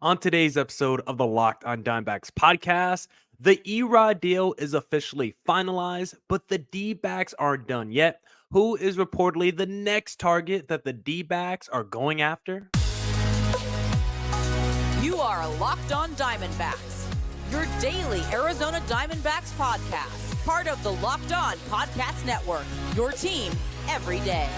On today's episode of the Locked on Diamondbacks podcast, the Erod deal is officially finalized, but the D-backs aren't done yet. Who is reportedly the next target that the D-backs are going after? You are Locked on Diamondbacks, your daily Arizona Diamondbacks podcast, part of the Locked on Podcast Network, your team every day.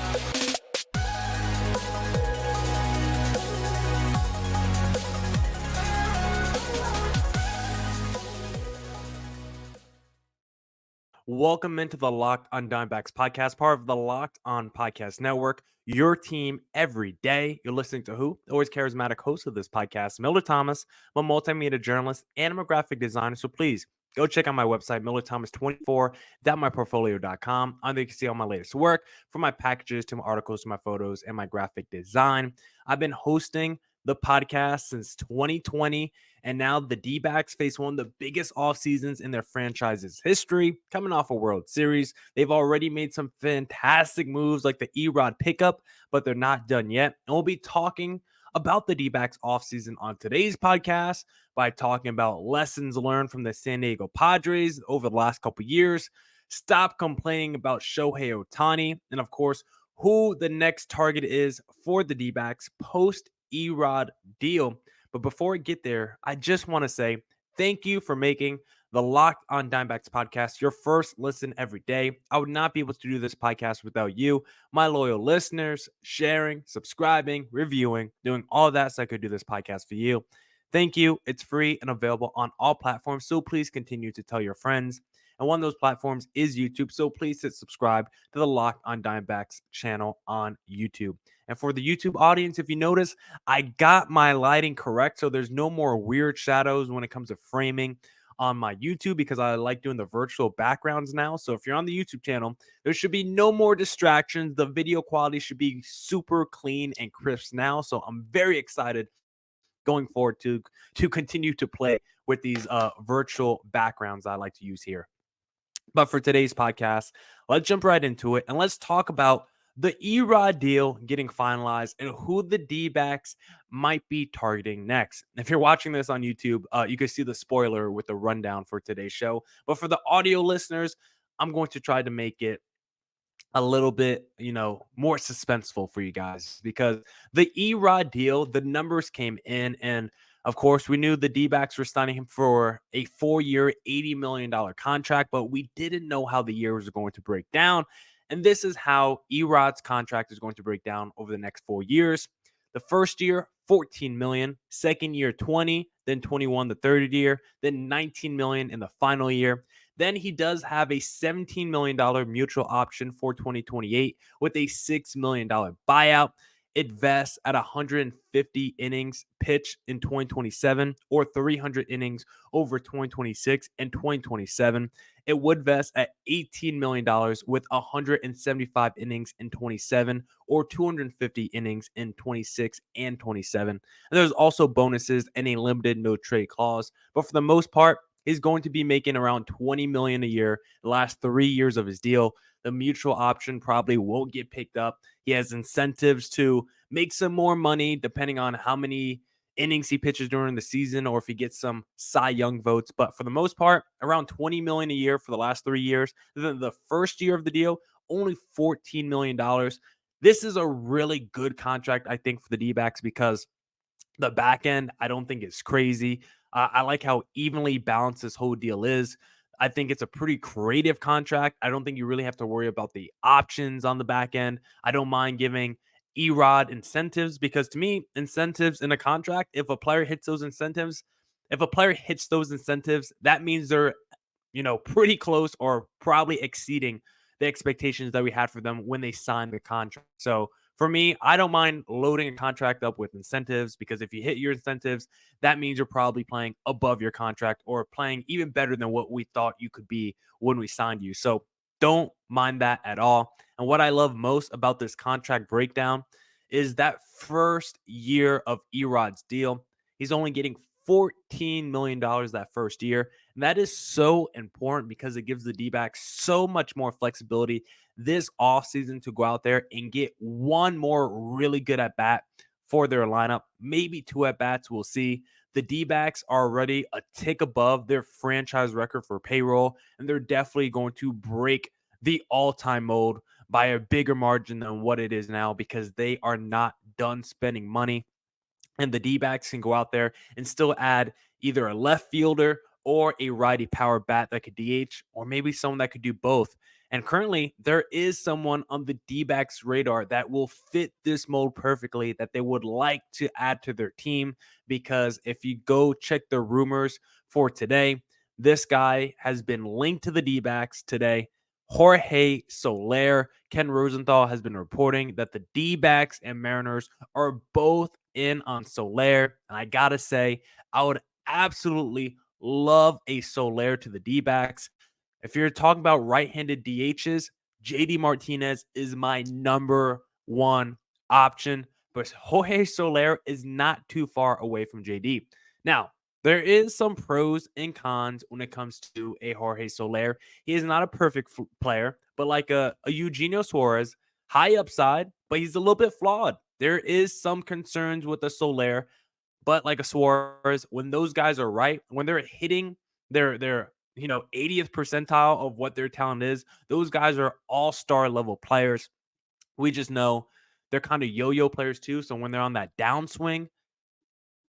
Welcome into the Locked on Diamondbacks podcast, part of the Locked on Podcast Network, your team every day. You're listening to who? The always charismatic host of this podcast, Millard Thomas. I'm a multimedia journalist and I'm a graphic designer, so please go check out my website, millardthomas24.myportfolio.com. On there you can see all my latest work, from my packages to my articles to my photos and my graphic design. I've been hosting the podcast since 2020, and now the D-backs face one of the biggest off seasons in their franchise's history, coming off a World Series. They've already made some fantastic moves like the Erod pickup, but they're not done yet. And we'll be talking about the D-backs offseason on today's podcast by talking about lessons learned from the San Diego Padres over the last couple years, stop complaining about Shohei Ohtani, and of course, who the next target is for the D-backs post Erod deal. But before I get there, I just want to say thank you for making the Locked on Diamondbacks podcast your first listen every day. I would not be able to do this podcast without you, my loyal listeners, sharing, subscribing, reviewing, doing all that so I could do this podcast for you. Thank you. It's free and available on all platforms, so please continue to tell your friends. And one of those platforms is YouTube, so please hit subscribe to the Locked on Diamondbacks channel on YouTube. And for the YouTube audience, if you notice, I got my lighting correct, so there's no more weird shadows when it comes to framing on my YouTube, because I like doing the virtual backgrounds now. So if you're on the YouTube channel, there should be no more distractions. The video quality should be super clean and crisp now. So I'm very excited going forward to continue to play with these virtual backgrounds I like to use here. But for today's podcast, let's jump right into it and let's talk about the Erod deal getting finalized and who the D-backs might be targeting next. If you're watching this on YouTube, you can see the spoiler with the rundown for today's show. But for the audio listeners, I'm going to try to make it a little bit, more suspenseful for you guys, because the Erod deal, the numbers came in, and of course, we knew the D-backs were signing him for a 4-year, $80 million contract, but we didn't know how the year was going to break down. And this is how Erod's contract is going to break down over the next 4 years. The first year, $14 million, second year, $20, then $21 the third year, then $19 million in the final year. Then he does have a $17 million mutual option for 2028 with a $6 million buyout. It vests at 150 innings pitched in 2027 or 300 innings over 2026 and 2027. It would vest at $18 million with 175 innings in 27 or 250 innings in 26 and 27. And there's also bonuses and a limited no trade clause. But for the most part, he's going to be making around $20 million a year the last 3 years of his deal. The mutual option probably won't get picked up. He has incentives to make some more money depending on how many innings he pitches during the season or if he gets some Cy Young votes. But for the most part, around $20 million a year for the last 3 years. Then the first year of the deal, only $14 million. This is a really good contract, I think, for the D-backs, because the back end, I don't think it's crazy. I like how evenly balanced this whole deal is. I think it's a pretty creative contract. I don't think you really have to worry about the options on the back end. I don't mind giving Erod incentives, because to me, incentives in a contract, if a player hits those incentives, that means they're, pretty close or probably exceeding the expectations that we had for them when they signed the contract. So for me, I don't mind loading a contract up with incentives, because if you hit your incentives, that means you're probably playing above your contract or playing even better than what we thought you could be when we signed you. So don't mind that at all. And what I love most about this contract breakdown is that first year of Erod's deal, he's only getting $14 million that first year. And that is so important because it gives the D-backs so much more flexibility this offseason to go out there and get one more really good at bat for their lineup. Maybe 2 at-bats, we'll see. The D-backs are already a tick above their franchise record for payroll, and they're definitely going to break the all-time mold by a bigger margin than what it is now because they are not done spending money. And the D-backs can go out there and still add either a left fielder or a righty power bat that could DH, or maybe someone that could do both. And currently, there is someone on the D-backs radar that will fit this mold perfectly that they would like to add to their team. Because if you go check the rumors for today, this guy has been linked to the D-backs today. Jorge Solair. Ken Rosenthal has been reporting that the D-backs and Mariners are both in on Solair. And I got to say, I would absolutely love a Solair to the D-backs. If you're talking about right-handed DHs, JD Martinez is my number one option. But Jorge Solair is not too far away from JD. Now, there is some pros and cons when it comes to a Jorge Solair. He is not a perfect player, but like a Eugenio Suarez, high upside, but he's a little bit flawed. There is some concerns with the Solair, but like a Suarez, when those guys are right, when they're hitting their 80th percentile of what their talent is, those guys are all-star level players. We just know they're kind of yo-yo players too. So when they're on that downswing,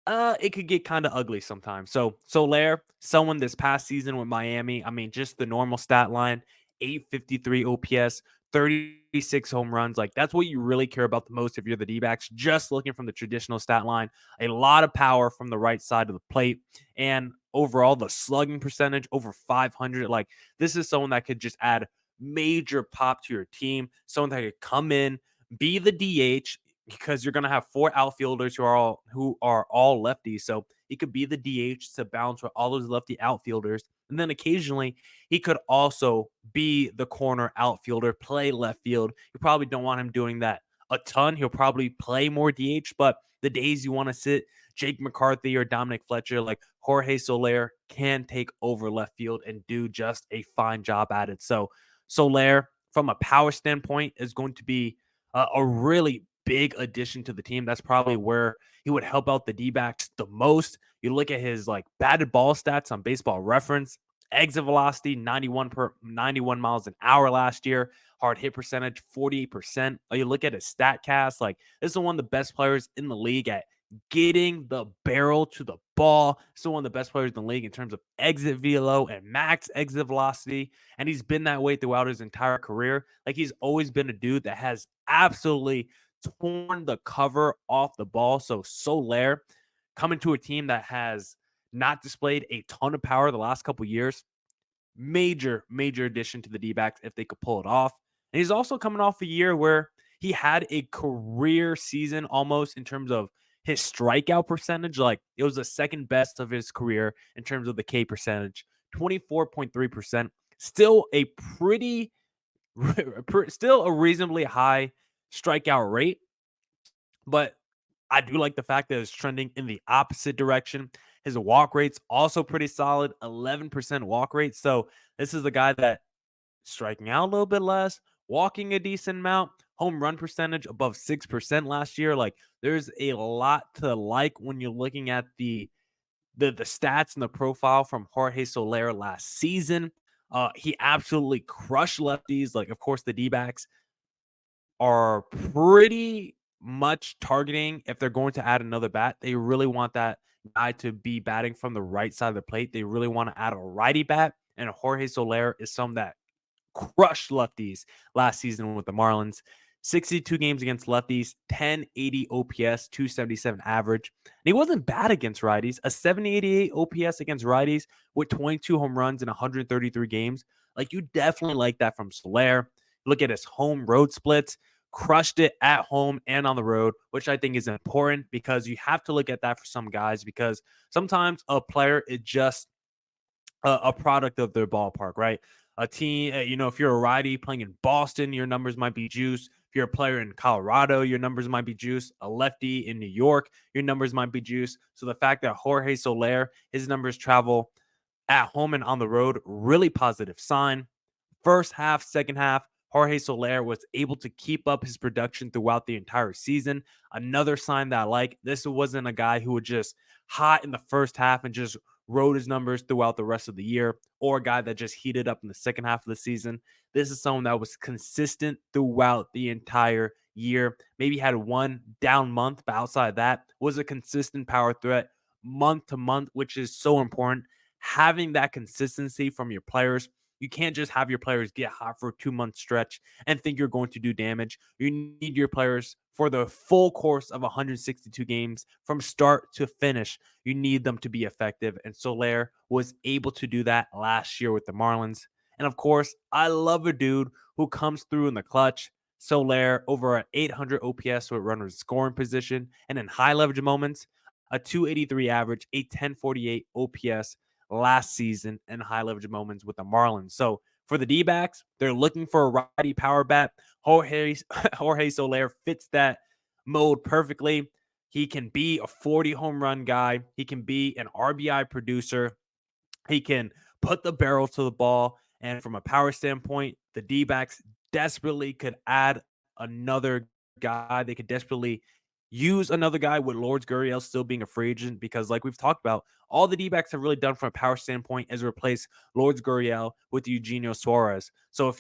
it could get kind of ugly sometimes. So Solair, someone this past season with Miami, I mean, just the normal stat line, 853 OPS, 36 home runs. Like, that's what you really care about the most if you're the D-backs, just looking from the traditional stat line. A lot of power from the right side of the plate. And overall, the slugging percentage over 500. Like, this is someone that could just add major pop to your team. Someone that could come in, be the DH, because you're going to have 4 outfielders who are all lefties. So he could be the DH to balance with all those lefty outfielders. And then occasionally he could also be the corner outfielder, play left field. You probably don't want him doing that a ton. He'll probably play more DH, but the days you want to sit Jake McCarthy or Dominic Fletcher, like Jorge Solair can take over left field and do just a fine job at it. So Solair, from a power standpoint, is going to be a really big addition to the team. That's probably where he would help out the D-backs the most. You look at his like batted ball stats on Baseball Reference, exit velocity 91 miles an hour last year, hard hit percentage 48%. Or you look at his stat cast, like this is one of the best players in the league at getting the barrel to the ball. So one of the best players in the league in terms of exit velo and max exit velocity. And he's been that way throughout his entire career. Like, he's always been a dude that has absolutely torn the cover off the ball. So Solair coming to a team that has not displayed a ton of power the last couple years. Major addition to the D-backs if they could pull it off. And he's also coming off a year where he had a career season almost in terms of his strikeout percentage. Like, it was the second best of his career in terms of the K percentage, 24.3%. Still a still a reasonably high strikeout rate, but I do like the fact that it's trending in the opposite direction. His walk rate's also pretty solid, 11% walk rate. So this is a guy that striking out a little bit less, walking a decent amount, home run percentage above 6% last year. Like, there's a lot to like when you're looking at the stats and the profile from Jorge Solair last season. He absolutely crushed lefties. Like, of course, the D-backs are pretty much targeting, if they're going to add another bat, they really want that guy to be batting from the right side of the plate. They really want to add a righty bat, and Jorge Solair is someone that crushed lefties last season with the Marlins. 62 games against lefties, 1080 OPS, 277 average. And he wasn't bad against righties, a 788 OPS against righties with 22 home runs in 133 games. Like, you definitely like that from Solair. Look at his home road splits, crushed it at home and on the road, which I think is important because you have to look at that for some guys, because sometimes a player is just a product of their ballpark, right? A team, if you're a righty playing in Boston, your numbers might be juice. If you're a player in Colorado, your numbers might be juice. A lefty in New York, your numbers might be juice. So the fact that Jorge Solair, his numbers travel at home and on the road, really positive sign. First half, second half, Jorge Solair was able to keep up his production throughout the entire season. Another sign that I like, this wasn't a guy who would just hot in the first half and just rode his numbers throughout the rest of the year, or a guy that just heated up in the second half of the season. This is someone that was consistent throughout the entire year. Maybe had one down month, but outside of that, was a consistent power threat month to month, which is so important. Having that consistency from your players. You can't just have your players get hot for a 2-month stretch and think you're going to do damage. You need your players for the full course of 162 games from start to finish. You need them to be effective. And Solair was able to do that last year with the Marlins. And of course, I love a dude who comes through in the clutch. Solair over an 800 OPS with runners in scoring position, and in high leverage moments, a 283 average, a 1048 OPS last season in high leverage moments with the Marlins. So for the D-backs, they're looking for a righty power bat. Jorge Solair fits that mode perfectly. He can be a 40 home run guy. He can be an RBI producer. He can put the barrel to the ball. And from a power standpoint, the D-backs desperately could add another guy. They could desperately use another guy with Lourdes Gurriel still being a free agent, because like we've talked about, all the D-backs have really done from a power standpoint is replace Lourdes Gurriel with Eugenio Suarez. So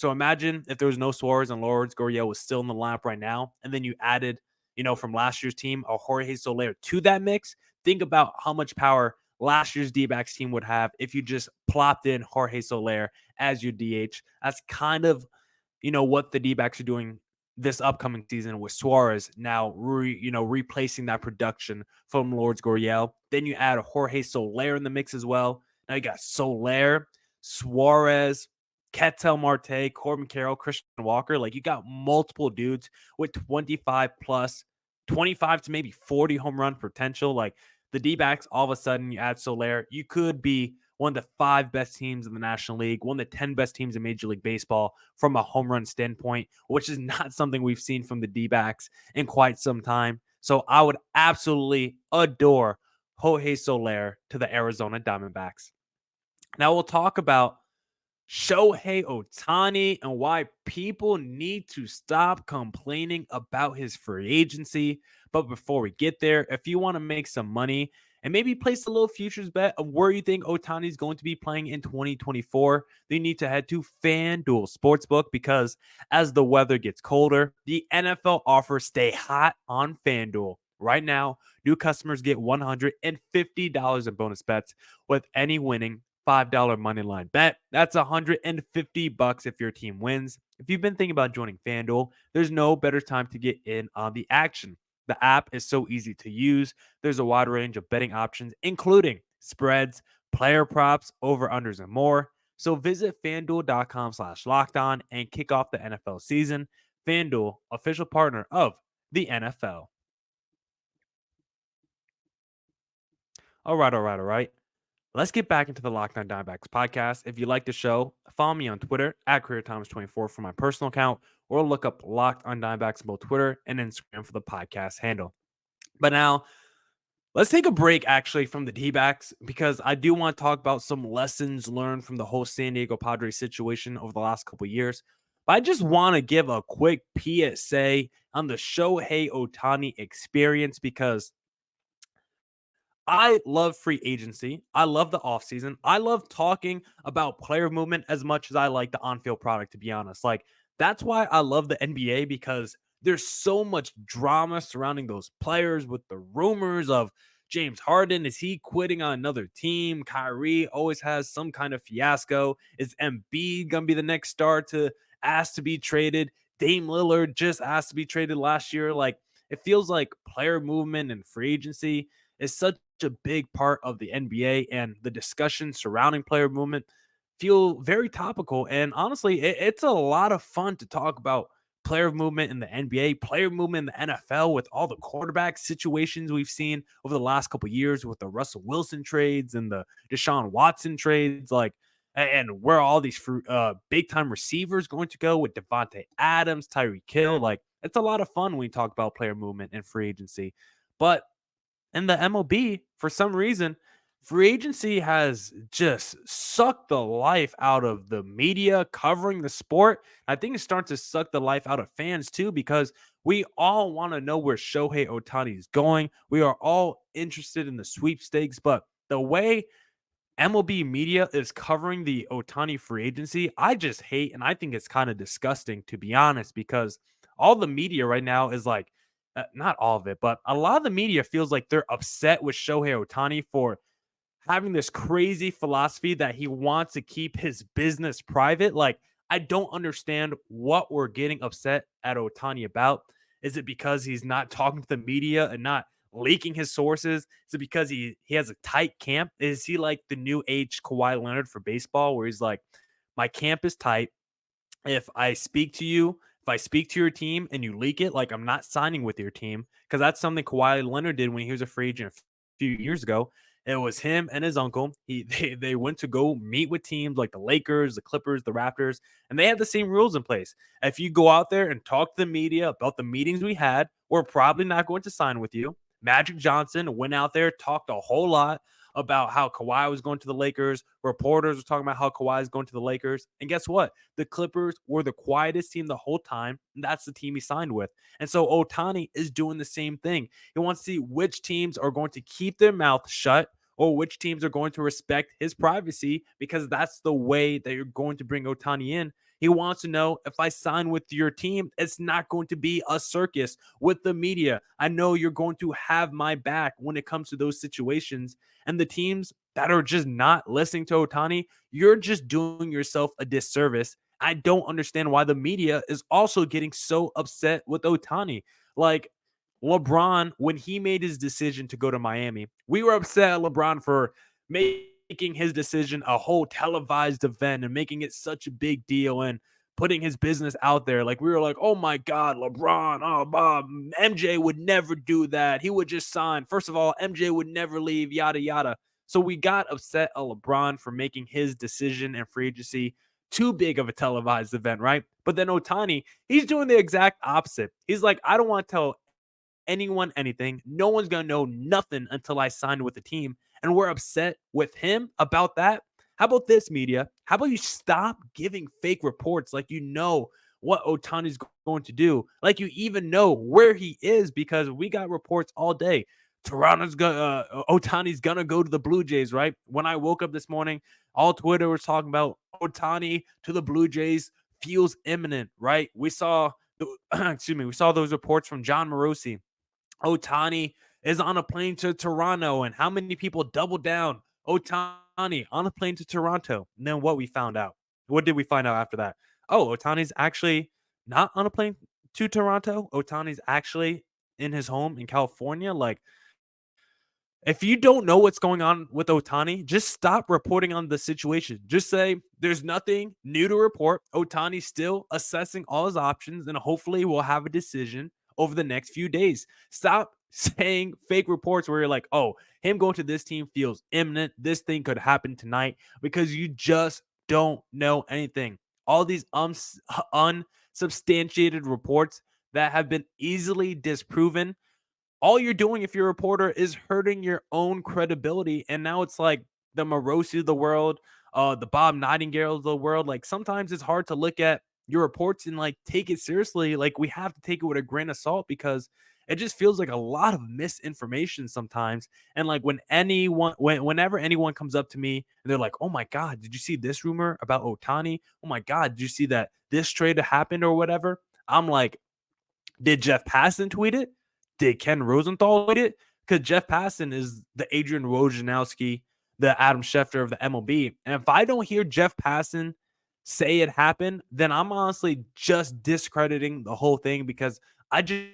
imagine if there was no Suarez and Lourdes Gurriel was still in the lineup right now, and then you added, from last year's team, a Jorge Soler to that mix. Think about how much power last year's D-backs team would have if you just plopped in Jorge Soler as your DH. That's kind of, what the D-backs are doing this upcoming season with Suarez now, replacing that production from Lourdes Gurriel. Then you add Jorge Solair in the mix as well. Now you got Solair, Suarez, Ketel Marte, Corbin Carroll, Christian Walker. Like, you got multiple dudes with 25 to maybe 40 home run potential. Like, the D-backs, all of a sudden, you add Solair, you could be one of the 5 best teams in the National League, one of the 10 best teams in Major League Baseball from a home run standpoint, which is not something we've seen from the D-backs in quite some time. So I would absolutely adore Jorge Solair to the Arizona Diamondbacks. Now we'll talk about Shohei Ohtani and why people need to stop complaining about his free agency. But before we get there, if you want to make some money and maybe place a little futures bet of where you think Ohtani is going to be playing in 2024, then you need to head to FanDuel Sportsbook, because as the weather gets colder, the NFL offers stay hot on FanDuel. Right now, new customers get $150 in bonus bets with any winning $5 money line bet. That's $150 if your team wins. If you've been thinking about joining FanDuel, there's no better time to get in on the action. The app is so easy to use. There's a wide range of betting options, including spreads, player props, over-unders, and more. So visit FanDuel.com/lockedon and kick off the NFL season. FanDuel, official partner of the NFL. All right. Let's get back into the Locked On Diamondbacks podcast. If you like the show, follow me on Twitter at CareerThomas24 for my personal account, or look up Locked On Diamondbacks on both Twitter and Instagram for the podcast handle. But now, let's take a break actually from the D-backs, because I do want to talk about some lessons learned from the whole San Diego Padres situation over the last couple of years. But I just want to give a quick PSA on the Shohei Ohtani experience, because I love free agency. I love the offseason. I love talking about player movement as much as I like the on-field product, to be honest. Like, that's why I love the NBA, because there's so much drama surrounding those players, with the rumors of James Harden. Is he quitting on another team? Kyrie always has some kind of fiasco. Is Embiid going to be the next star to ask to be traded? Dame Lillard just asked to be traded last year. Like, it feels like player movement and free agency is such a big part of the NBA, and the discussion surrounding player movement feel very topical. And honestly, it's a lot of fun to talk about player movement in the NBA, player movement in the NFL, with all the quarterback situations we've seen over the last couple of years with the Russell Wilson trades and the Deshaun Watson trades, and where all these big time receivers going to go with Devontae Adams, Tyreek Hill. Like, it's a lot of fun when we talk about player movement and free agency. But in the MLB, for some reason, free agency has just sucked the life out of the media covering the sport. I think it's starting to suck the life out of fans too, because we all want to know where Shohei Ohtani is going. We are all interested in the sweepstakes, but the way MLB media is covering the Ohtani free agency, I just hate, and I think it's kind of disgusting, to be honest, because all the media right now is like, not all of it, but a lot of the media feels like they're upset with Shohei Ohtani for having this crazy philosophy that he wants to keep his business private. Like, I don't understand what we're getting upset at Otani about. Is it because he's not talking to the media and not leaking his sources? Is it because he has a tight camp? Is he like the new age Kawhi Leonard for baseball, where he's like, my camp is tight. If I speak to your team and you leak it, like, I'm not signing with your team, because that's something Kawhi Leonard did when he was a free agent a few years ago. It was him and his uncle. They went to go meet with teams like the Lakers, the Clippers, the Raptors, and they had the same rules in place. If you go out there and talk to the media about the meetings we had, we're probably not going to sign with you. Magic Johnson went out there, talked a whole lot about how Kawhi was going to the Lakers. Reporters were talking about how Kawhi is going to the Lakers. And guess what? The Clippers were the quietest team the whole time. And that's the team he signed with. And so Otani is doing the same thing. He wants to see which teams are going to keep their mouth shut or which teams are going to respect his privacy, because that's the way that you're going to bring Otani in. He wants to know, if I sign with your team, it's not going to be a circus with the media. I know you're going to have my back when it comes to those situations. And the teams that are just not listening to Otani, you're just doing yourself a disservice. I don't understand why the media is also getting so upset with Otani. Like, LeBron, when he made his decision to go to Miami, we were upset at LeBron for making his decision a whole televised event and making it such a big deal and putting his business out there. Like, we were like, oh my God, LeBron, oh, Bob, MJ would never do that. He would just sign. First of all, MJ would never leave, yada, yada. So we got upset at LeBron for making his decision and free agency too big of a televised event, right? But then Otani, he's doing the exact opposite. He's like, I don't want to tell anyone anything. No one's going to know nothing until I sign with the team. And we're upset with him about that. How about this, media? How about you stop giving fake reports like you know what Otani's going to do? Like you even know where he is, because we got reports all day. Otani's gonna go to the Blue Jays, right? When I woke up this morning, all Twitter was talking about Otani to the Blue Jays feels imminent, right? We saw we saw those reports from John Morosi. Otani is on a plane to Toronto, and how many people doubled down? Otani on a plane to Toronto. And then what we found out? What did we find out after that? Oh, Otani's actually not on a plane to Toronto. Otani's actually in his home in California. Like, if you don't know what's going on with Otani, just stop reporting on the situation. Just say there's nothing new to report. Otani's still assessing all his options, and hopefully we'll have a decision over the next few days. Stop saying fake reports where you're like, oh, him going to this team feels imminent. This thing could happen tonight, because you just don't know anything. All these unsubstantiated reports that have been easily disproven, all you're doing if you're a reporter is hurting your own credibility. And now it's like the Morosi of the world, the Bob Nightingale of the world. Like, sometimes it's hard to look at your reports and like take it seriously. Like, we have to take it with a grain of salt, because it just feels like a lot of misinformation sometimes. And like whenever anyone comes up to me and they're like, oh my God, did you see this rumor about Otani? Oh my God, did you see that this trade happened or whatever? I'm like, did Jeff Passan tweet it? Did Ken Rosenthal tweet it? Because Jeff Passan is the Adrian Wojnarowski, the Adam Schefter of the MLB. And if I don't hear Jeff Passan say it happened, then I'm honestly just discrediting the whole thing, because I just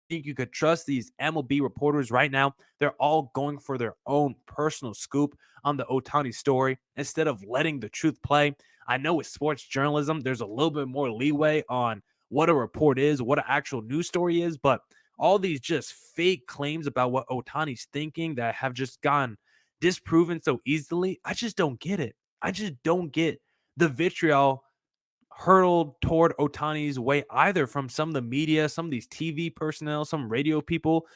think you could trust these MLB reporters right now. They're all going for their own personal scoop on the Otani story instead of letting the truth play. I know with sports journalism, there's a little bit more leeway on what a report is, what an actual news story is, but all these just fake claims about what Otani's thinking that have just gone disproven so easily, I just don't get it. I just don't get the vitriol hurtled toward Otani's way either from some of the media, some of these TV personnel, some radio people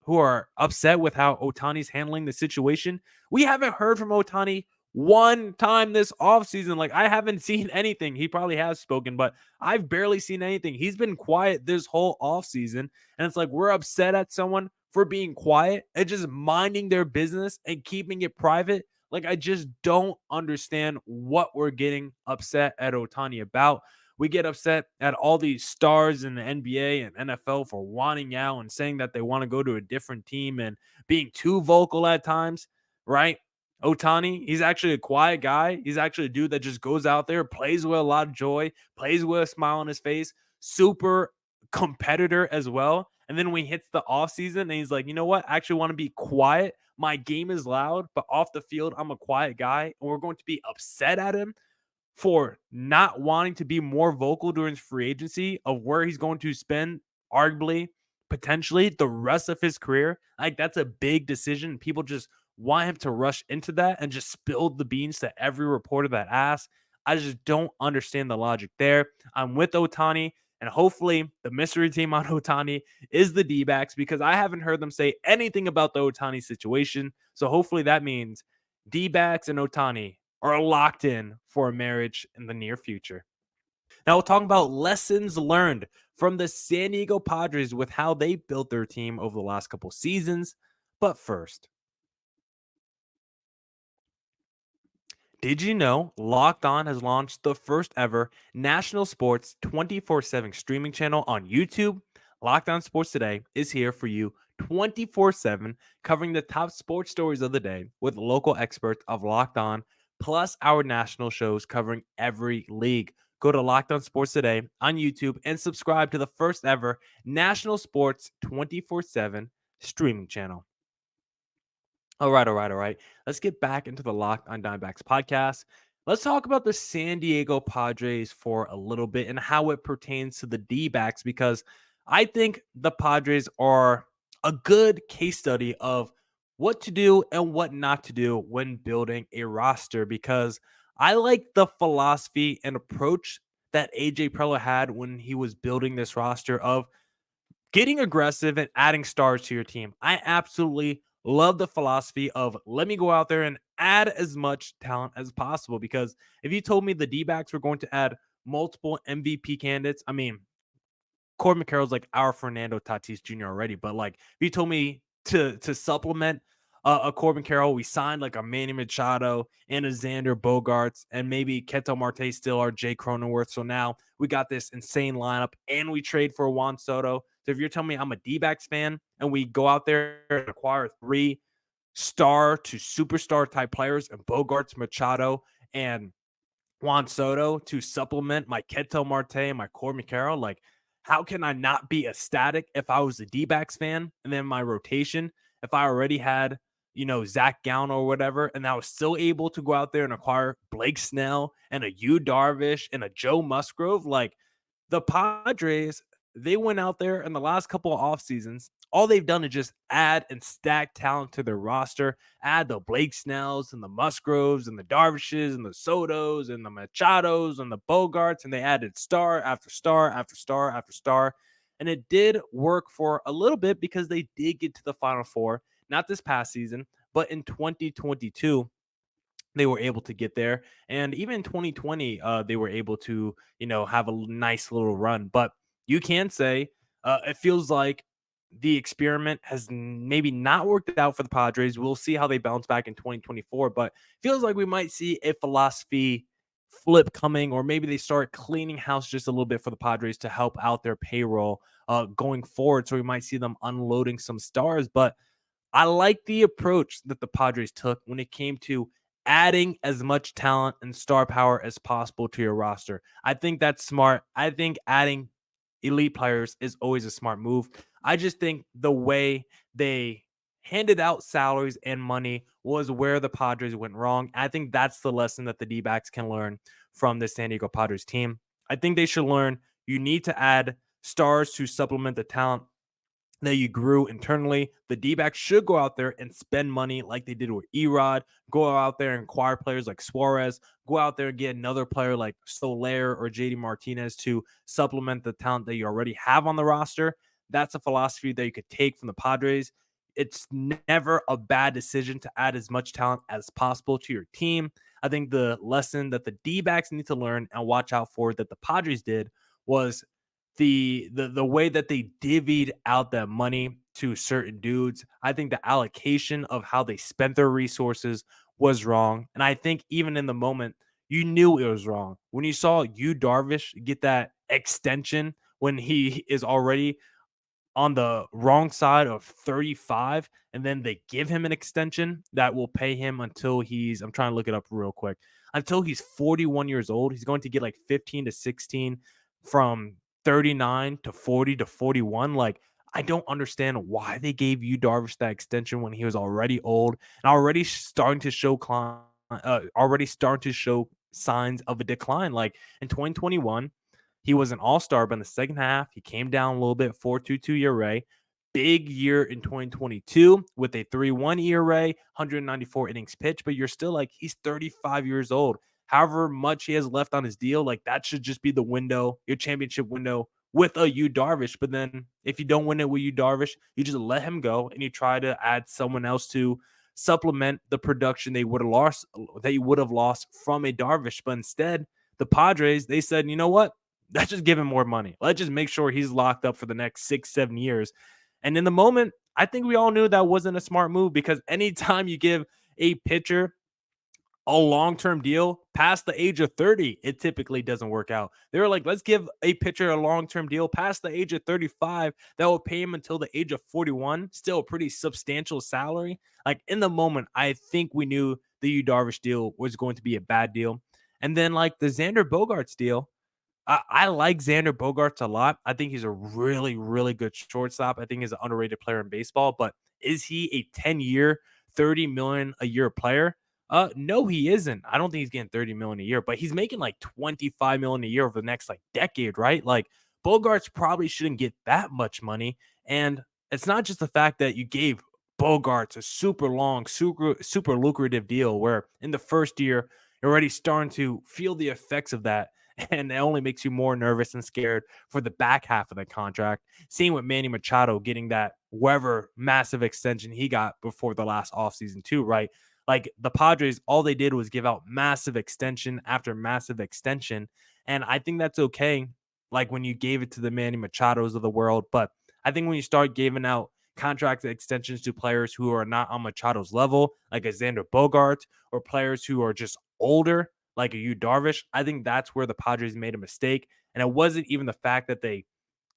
who are upset with how Otani's handling the situation. We haven't heard from Otani one time this offseason. Like, I haven't seen anything. He probably has spoken, but I've barely seen anything. He's been quiet this whole offseason. And it's like we're upset at someone for being quiet and just minding their business and keeping it private. Like, I just don't understand what we're getting upset at Otani about. We get upset at all these stars in the NBA and NFL for wanting out and saying that they want to go to a different team and being too vocal at times, right? Otani, he's actually a quiet guy. He's actually a dude that just goes out there, plays with a lot of joy, plays with a smile on his face, super competitor as well. And then when he hits the offseason and he's like, you know what? I actually want to be quiet. My game is loud, but off the field, I'm a quiet guy. And we're going to be upset at him for not wanting to be more vocal during his free agency of where he's going to spend arguably potentially the rest of his career. Like, that's a big decision. People just want him to rush into that and just spill the beans to every reporter that asks. I just don't understand the logic there. I'm with Otani, and hopefully the mystery team on Otani is the D-backs, because I haven't heard them say anything about the Otani situation. So hopefully that means D-backs and Otani are locked in for a marriage in the near future. Now we'll talk about lessons learned from the San Diego Padres with how they built their team over the last couple seasons. But first, did you know Locked On has launched the first ever national sports 24/7 streaming channel on YouTube? Locked On Sports Today is here for you 24/7, covering the top sports stories of the day with local experts of Locked On, plus our national shows covering every league. Go to Locked On Sports Today on YouTube and subscribe to the first ever national sports 24/7 streaming channel. All right. Let's get back into the Locked on Diamondbacks podcast. Let's talk about the San Diego Padres for a little bit and how it pertains to the D-backs, because I think the Padres are a good case study of what to do and what not to do when building a roster, because I like the philosophy and approach that AJ Preller had when he was building this roster of getting aggressive and adding stars to your team. I absolutely love the philosophy of let me go out there and add as much talent as possible. Because if you told me the D-backs were going to add multiple MVP candidates, I mean, Corbin Carroll's like our Fernando Tatis Jr. already, but like if you told me to supplement a Corbin Carroll, we signed like a Manny Machado and a Xander Bogaerts and maybe Ketel Marte still our Jay Cronenworth. So now we got this insane lineup and we trade for Juan Soto. So if you're telling me I'm a D-backs fan and we go out there and acquire 3 star to superstar type players and Bogaerts, Machado, and Juan Soto to supplement my Ketel Marte and my Corbin Carroll, like, how can I not be ecstatic if I was a D-backs fan? And then my rotation, if I already had, Zach Gallen or whatever, and I was still able to go out there and acquire Blake Snell and a Yu Darvish and a Joe Musgrove, like, the Padres, they went out there in the last couple of off seasons. All they've done is just add and stack talent to their roster, add the Blake Snells and the Musgroves and the Darvishes and the Sotos and the Machados and the Bogarts, and they added star after star after star after star. And it did work for a little bit because they did get to the Final Four, not this past season, but in 2022 they were able to get there. And even in 2020, they were able to, have a nice little run. But you can say it feels like the experiment has maybe not worked out for the Padres. We'll see how they bounce back in 2024. But feels like we might see a philosophy flip coming, or maybe they start cleaning house just a little bit for the Padres to help out their payroll going forward. So we might see them unloading some stars. But I like the approach that the Padres took when it came to adding as much talent and star power as possible to your roster. I think that's smart. I think adding elite players is always a smart move. I just think the way they handed out salaries and money was where the Padres went wrong. I think that's the lesson that the D-backs can learn from the San Diego Padres team. I think they should learn you need to add stars to supplement the talent that you grew internally. The D-backs should go out there and spend money like they did with Erod, go out there and acquire players like Suarez, go out there and get another player like Solair or JD Martinez to supplement the talent that you already have on the roster. That's a philosophy that you could take from the Padres. it's never a bad decision to add as much talent as possible to your team. I think the lesson that the D-backs need to learn and watch out for that the Padres did was the way that they divvied out that money to certain dudes. I think the allocation of how they spent their resources was wrong. And I think even in the moment, you knew it was wrong. When you saw Darvish get that extension when he is already on the wrong side of 35, and then they give him an extension that will pay him until I'm trying to look it up real quick, until he's 41 years old. He's going to get like 15 to 16 from 39 to 40 to 41. Like, I don't understand why they gave Darvish that extension when he was already old and already starting to show signs of a decline. Like in 2021, he was an all-star, but in the second half, he came down a little bit, 4.22 ERA. Big year in 2022 with a 3.1 ERA, 194 innings pitched, but you're still like, he's 35 years old. However much he has left on his deal, like that should just be the window, your championship window with a Darvish. But then if you don't win it with Darvish, you just let him go and you try to add someone else to supplement the production that you would have lost from a Darvish. But instead, the Padres, they said, you know what? Let's just give him more money. Let's just make sure he's locked up for the next 6-7 years. And in the moment, I think we all knew that wasn't a smart move, because anytime you give a pitcher a long-term deal past the age of 30, it typically doesn't work out. They were like, let's give a pitcher a long-term deal past the age of 35 that will pay him until the age of 41. Still a pretty substantial salary. Like in the moment, I think we knew the Darvish deal was going to be a bad deal. And then like the Xander Bogaerts deal, I like Xander Bogaerts a lot. I think he's a really, really good shortstop. I think he's an underrated player in baseball. But is he a 10-year, $30 million a year player? No, he isn't. I don't think he's getting $30 million a year, but he's making like $25 million a year over the next like decade, right? Like Bogaerts probably shouldn't get that much money. And it's not just the fact that you gave Bogaerts a super long, super lucrative deal where in the first year you're already starting to feel the effects of that. And it only makes you more nervous and scared for the back half of the contract. Seeing with Manny Machado getting that whatever massive extension he got before the last offseason too, right? Like the Padres, all they did was give out massive extension after massive extension. And I think that's okay, like when you gave it to the Manny Machados of the world. But I think when you start giving out contract extensions to players who are not on Machado's level, like a Xander Bogaerts, or players who are just older, like a Darvish, I think that's where the Padres made a mistake. And it wasn't even the fact that they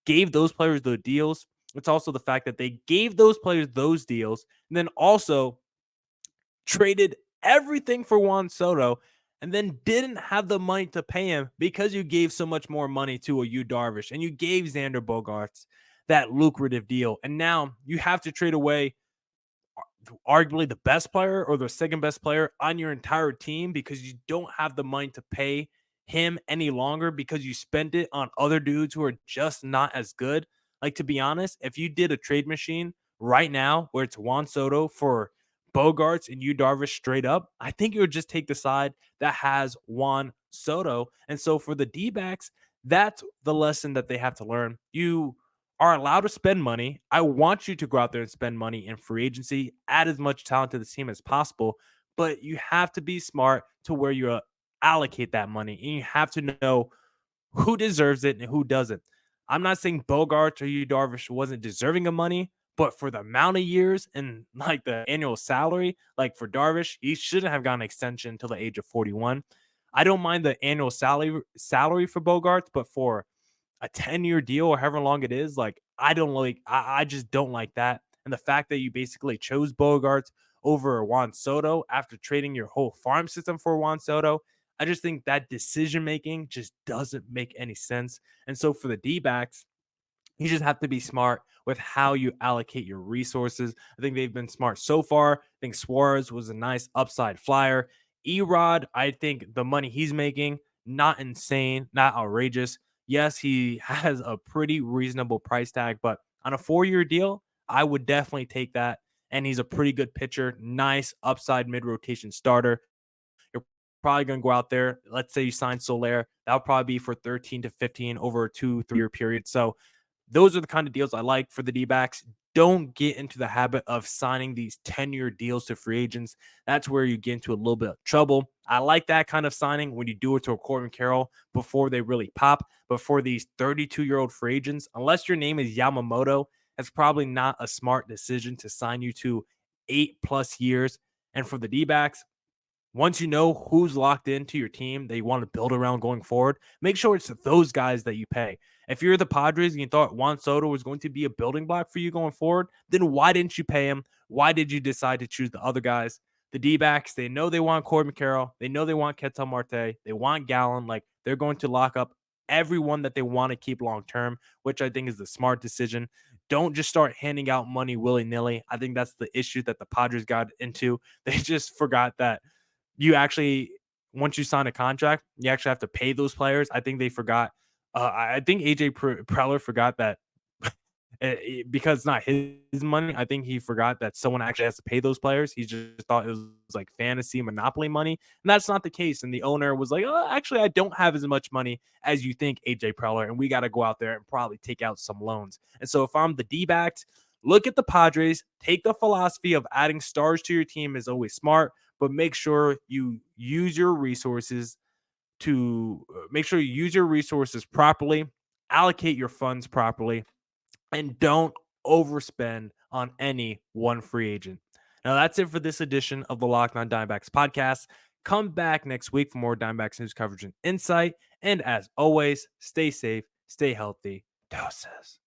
gave those players the deals. It's also the fact that they gave those players those deals and then also traded everything for Juan Soto and then didn't have the money to pay him because you gave so much more money to a Darvish and you gave Xander Bogaerts that lucrative deal. And now you have to trade away arguably the best player or the second best player on your entire team because you don't have the money to pay him any longer because you spent it on other dudes who are just not as good. Like, to be honest, if you did a trade machine right now where it's Juan Soto for Bogaerts and Darvish straight up, I think you would just take the side that has Juan Soto. And so for the D-backs, that's the lesson that they have to learn. You are allowed to spend money. I want you to go out there and spend money in free agency, add as much talent to the team as possible, but you have to be smart to where you allocate that money, and you have to know who deserves it and who doesn't. I'm not saying Bogaerts or Darvish wasn't deserving of money, but for the amount of years and like the annual salary, like for Darvish, he shouldn't have gotten an extension until the age of 41. I don't mind the annual salary for Bogaerts, but for a 10-year deal or however long it is, like I just don't like that. And the fact that you basically chose Bogaerts over Juan Soto after trading your whole farm system for Juan Soto, I just think that decision making just doesn't make any sense. And so for the D-backs, you just have to be smart with how you allocate your resources. I think they've been smart so far. I think Suarez was a nice upside flyer. Erod, I think the money he's making, not insane, not outrageous. Yes, he has a pretty reasonable price tag, but on a 4-year deal, I would definitely take that. And he's a pretty good pitcher, nice upside mid-rotation starter. You're probably going to go out there. Let's say you sign Solair. That'll probably be for 13 to 15 over a 2-3 year period. So those are the kind of deals I like for the D-backs. Don't get into the habit of signing these 10-year deals to free agents. That's where you get into a little bit of trouble. I like that kind of signing when you do it to a Corbin Carroll before they really pop. But for these 32-year-old free agents, unless your name is Yamamoto, it's probably not a smart decision to sign you to 8+ years. And for the D-backs, once you know who's locked into your team that you want to build around going forward, make sure it's those guys that you pay. If you're the Padres and you thought Juan Soto was going to be a building block for you going forward, then why didn't you pay him? Why did you decide to choose the other guys? The D-backs, they know they want Corbin Carroll. They know they want Ketel Marte. They want Gallen. Like, they're going to lock up everyone that they want to keep long term, which I think is the smart decision. Don't just start handing out money willy-nilly. I think that's the issue that the Padres got into. They just forgot that you actually, once you sign a contract, you actually have to pay those players. I think they forgot. I think AJ Preller forgot that because it's not his money. I think he forgot that someone actually has to pay those players. He just thought it was like fantasy monopoly money, and that's not the case. And the owner was like, "Oh, actually, I don't have as much money as you think, AJ Preller, and we got to go out there and probably take out some loans." And so, if I'm the D-backs, look at the Padres. Take the philosophy of adding stars to your team is always smart, but make sure you use your resources properly, allocate your funds properly, and don't overspend on any one free agent. Now, that's it for this edition of the Locked On Diamondbacks podcast. Come back next week for more Diamondbacks news coverage and insight. And as always, stay safe, stay healthy. Doses.